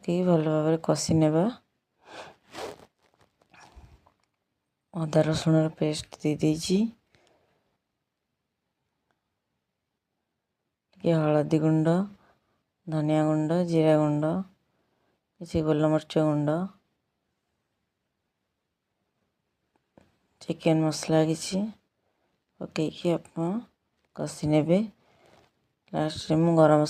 पकई भल भाव कषि नेबा। अदा रसुण पेस्ट दे देइछि। हलदी गुंड, धनिया गुंड, जीरा गुंड, किसी गोलमरिच गुंड, चिकेन मसला किसी पकईकि आप कषि नेबे। लास्ट में गरम